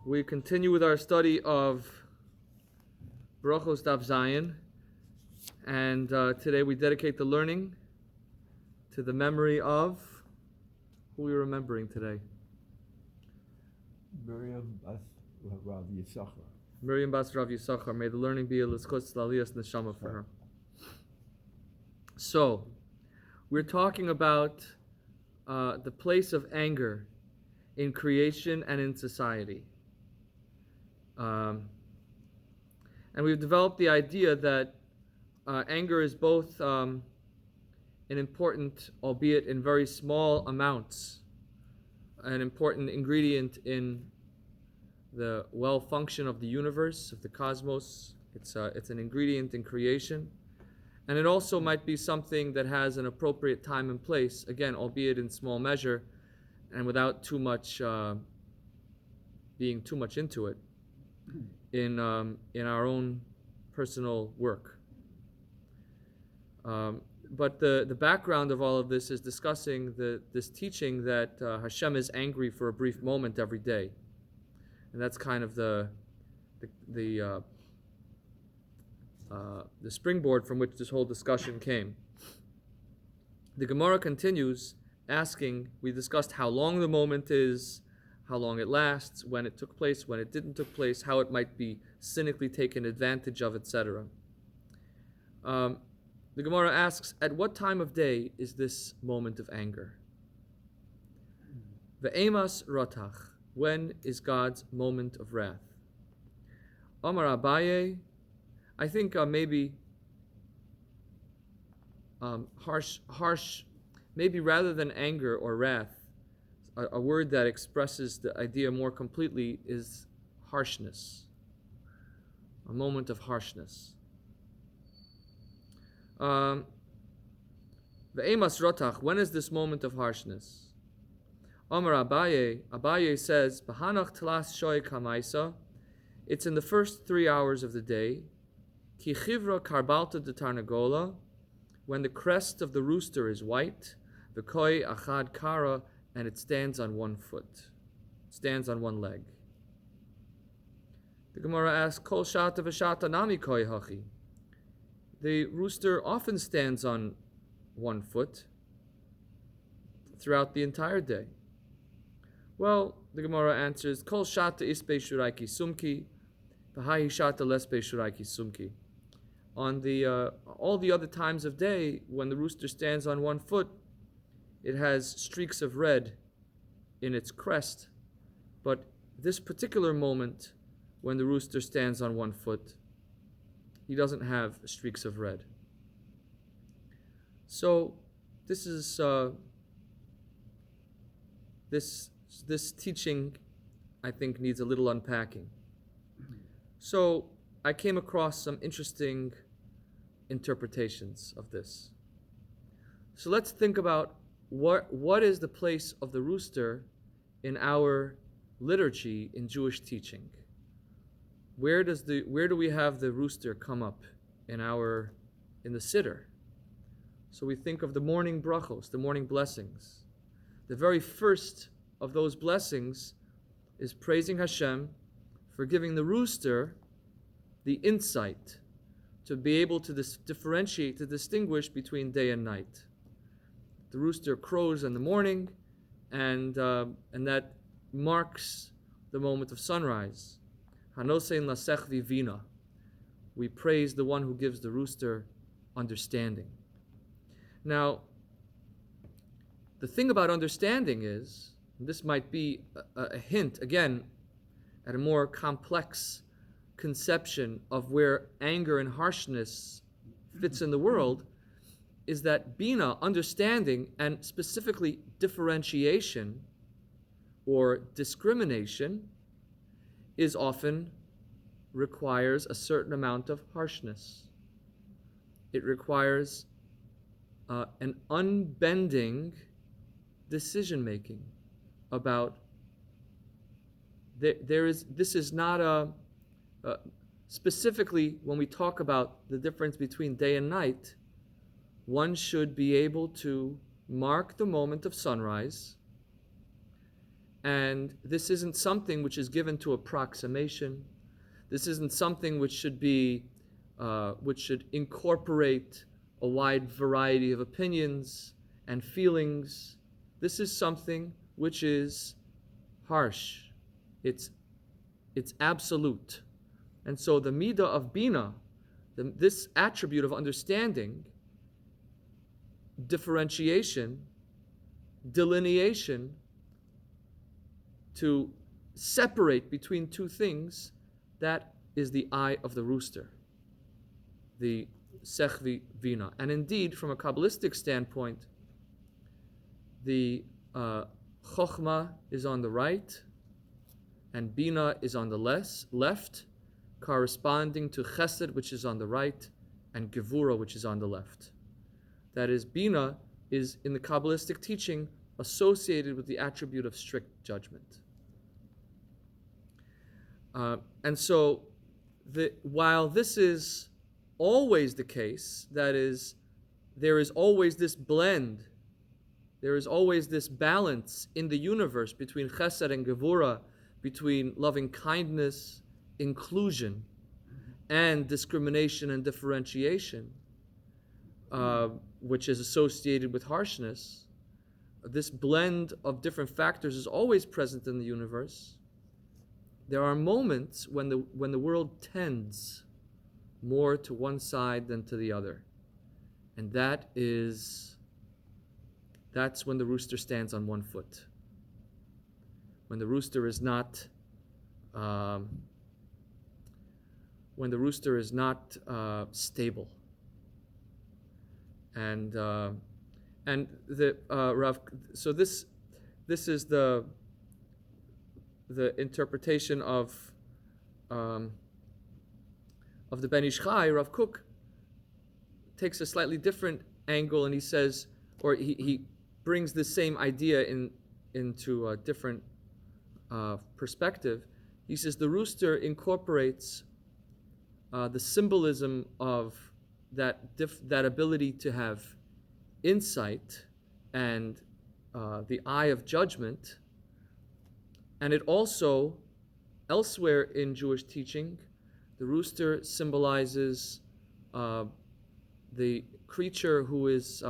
We continue with our study of Brachos Daf Zayin, and today we dedicate the learning to the memory of, who are we remembering today? Miriam Bas Rav Yisachar. Miriam Bas Rav Yisachar. May the learning be a l'schus l'aliyas neshama for her. So, we're talking about the place of anger in creation and in society. And we've developed the idea that anger is both an important, albeit in very small amounts, an important ingredient in the well-function of the universe, of the cosmos. It's an ingredient in creation. And it also might be something that has an appropriate time and place, again, albeit in small measure, and without too much being too much into it in our own personal work. But the background of all of this is discussing this teaching that Hashem is angry for a brief moment every day, and that's kind of the springboard from which this whole discussion came. The Gemara continues asking, we discussed how long the moment is, how long it lasts, when it took place, when it didn't take place, how it might be cynically taken advantage of, etc. The Gemara asks, at what time of day is this moment of anger? Ve'emas rotach, when is God's moment of wrath? Amar Abaye, I think maybe harsh, maybe rather than anger or wrath, a word that expresses the idea more completely is harshness. A moment of harshness. Ve'emas rotach, when is this moment of harshness? Amar Abaye says, B'hanach tlas shoy kamaisa, it's in the first 3 hours of the day, ki chivra karbalta de tarnagola, when the crest of the rooster is white, v'koi achad kara, and it stands on one foot, stands on one leg. The Gemara asks, Kol shata v'shata nami koi hachi. The rooster often stands on one foot throughout the entire day. Well, the Gemara answers, Kol shata ispe shuraiki sumki, v'hahi shata lespe shuraiki sumki. On all the other times of day, when the rooster stands on one foot, it has streaks of red in its crest. But this particular moment, when the rooster stands on one foot, he doesn't have streaks of red. So this is this teaching, I think, needs a little unpacking. So I came across some interesting interpretations of this. So let's think about what is the place of the rooster in our liturgy in Jewish teaching. Where do we have the rooster come up in the siddur? So we think of the morning brachos, the morning blessings. The very first of those blessings is praising Hashem for giving the rooster the insight to be able to differentiate, to distinguish between day and night. The rooster crows in the morning, and that marks the moment of sunrise. Hanosein lasech vivina. We praise the one who gives the rooster understanding. Now, the thing about understanding is, this might be a hint, again, at a more complex conception of where anger and harshness fits in the world, is that bina, understanding, and specifically differentiation or discrimination, is often requires a certain amount of harshness. It requires an unbending decision-making about this is not specifically when we talk about the difference between day and night, one should be able to mark the moment of sunrise And this isn't something which is given to approximation. This isn't something which should incorporate a wide variety of opinions and feelings. This is something which is harsh. It's absolute. And so the midah of bina, this attribute of understanding, differentiation, delineation, to separate between two things, that is the eye of the rooster, the sechvi vina. And indeed, from a Kabbalistic standpoint, the chokhmah is on the right and bina is on the left, corresponding to chesed, which is on the right, and gevura, which is on the left. That is, bina is, in the Kabbalistic teaching, associated with the attribute of strict judgment. And so, while this is always the case, that is, there is always this blend, there is always this balance in the universe between chesed and gevura, between loving kindness, inclusion, and discrimination and differentiation, which is associated with harshness. This blend of different factors is always present in the universe. There are moments when the world tends more to one side than to the other. And that's when the rooster stands on one foot. When the rooster is not stable. And the Rav, so this is the interpretation of the Ben Ish Chai. Rav Kook takes a slightly different angle, and he says, or he brings the same idea into a different perspective. He says the rooster incorporates the symbolism of that ability to have insight and the eye of judgment. And it also, elsewhere in Jewish teaching, the rooster symbolizes the creature who is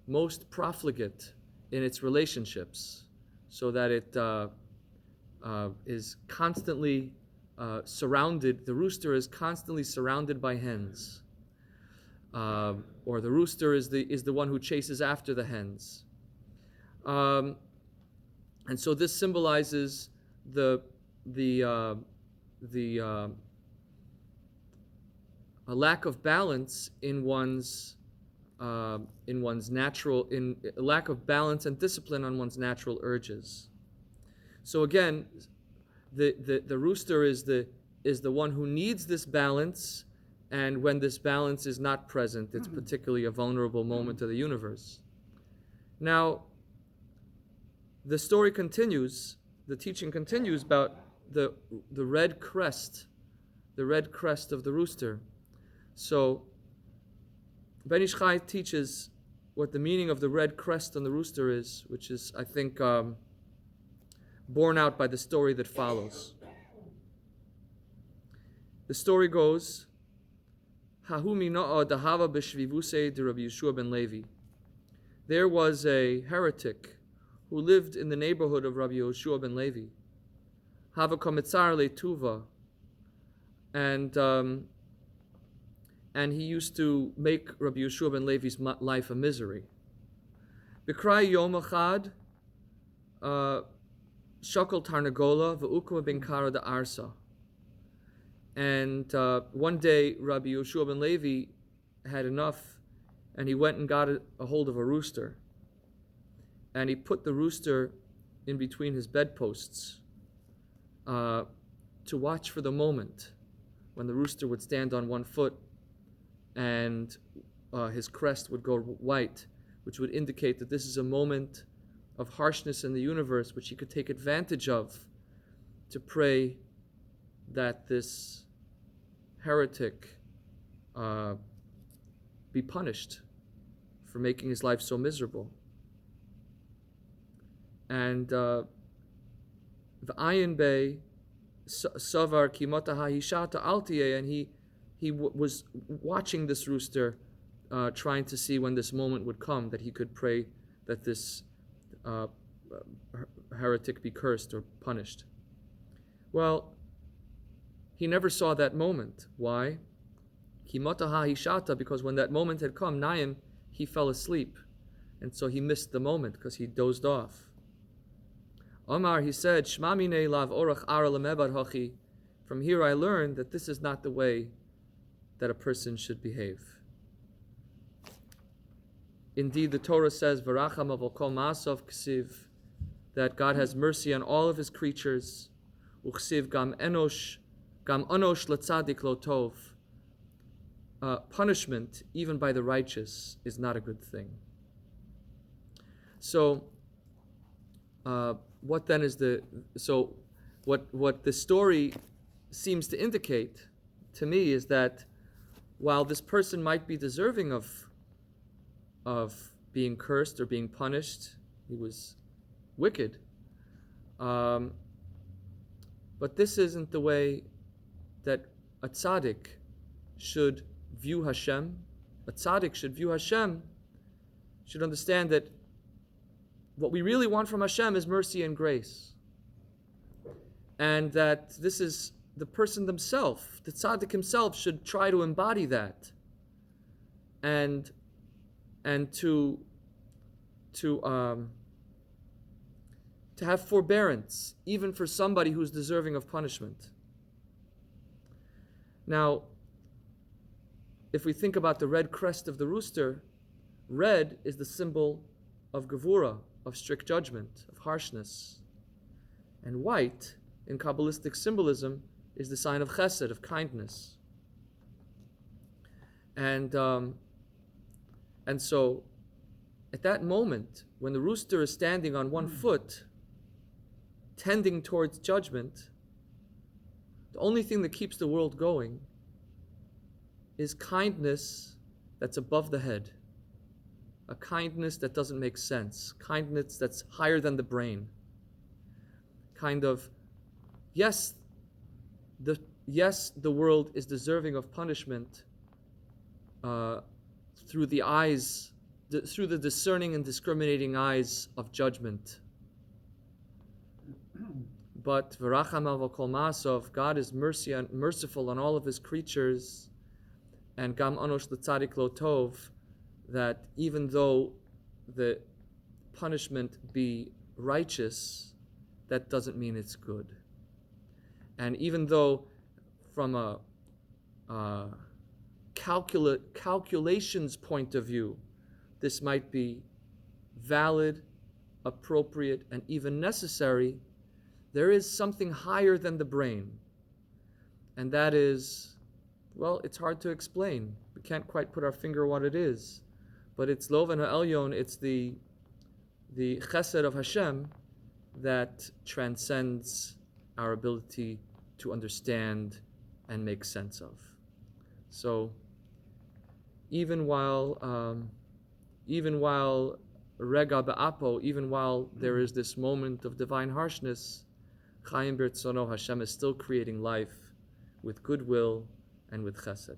most profligate in its relationships, so that it is constantly surrounded. The rooster is constantly surrounded by hens, or the rooster is the one who chases after the hens. And so this symbolizes a lack of balance in one's natural, in a lack of balance and discipline on one's natural urges. So again, the rooster is the one who needs this balance, and when this balance is not present, it's particularly a vulnerable moment of the universe. Now, the story continues, the teaching continues about the red crest of the rooster. So Ben Ish Chai teaches what the meaning of the red crest on the rooster is, which is, I think, borne out by the story that follows. The story goes, Hahu mina'a dahava b'shvivusei de Rabbi Yeshua ben Levi. There was a heretic who lived in the neighborhood of Rabbi Yeshua ben Levi. Hava komitzar le'tuva. And he used to make Rabbi Yeshua ben Levi's life a misery. B'krai yom echad, shakol tarnagola v'ukma ben kara de arsa. And one day, Rabbi Yeshua ben Levi had enough, and he went and got a hold of a rooster. And he put the rooster in between his bedposts to watch for the moment when the rooster would stand on one foot and his crest would go white, which would indicate that this is a moment of harshness in the universe, which he could take advantage of to pray that this heretic be punished for making his life so miserable. And v'ayin be savar kimota hahishata altie, and he was watching this rooster, trying to see when this moment would come that he could pray that this heretic be cursed or punished. Well, he never saw that moment. Why? Kimota hahishata, because when that moment had come, Naim, he fell asleep. And so he missed the moment because he dozed off. Omar, he said, Shma minei lav orach ara lemebar hochi. From here I learned that this is not the way that a person should behave. Indeed, the Torah says, V'racham avol kol ma'asov ksiv, that God has mercy on all of his creatures. Uksiv gam enosh latzadik lo tov. Punishment, even by the righteous, is not a good thing. So, what then is what the story seems to indicate to me is that while this person might be deserving of being cursed or being punished, he was wicked. But this isn't the way that a tzaddik should view Hashem. A tzaddik should view Hashem, should understand that what we really want from Hashem is mercy and grace. And that this is the person themselves, the tzaddik himself, should try to embody that. And to have forbearance, even for somebody who's deserving of punishment. Now, if we think about the red crest of the rooster, red is the symbol of gevura, of strict judgment, of harshness. And white, in Kabbalistic symbolism, is the sign of chesed, of kindness. And so, at that moment, when the rooster is standing on one foot, tending towards judgment, the only thing that keeps the world going is kindness that's above the head. A kindness that doesn't make sense. Kindness that's higher than the brain. Kind of, yes, the world is deserving of punishment through the eyes, through the discerning and discriminating eyes of judgment. But v'racham al kol ma'asov, God is merciful on all of his creatures, and gam anosh l'tzadik lo tov, that even though the punishment be righteous, that doesn't mean it's good. And even though from a calculations point of view, this might be valid, appropriate, and even necessary, there is something higher than the brain. And that is, well, it's hard to explain. We can't quite put our finger on what it is. But it's Lov and Ha'elyon, it's the chesed of Hashem that transcends our ability to understand and make sense of. So even while rega be'apo, even while there is this moment of divine harshness, Chaim B'Ritzono, Hashem is still creating life with goodwill and with chesed.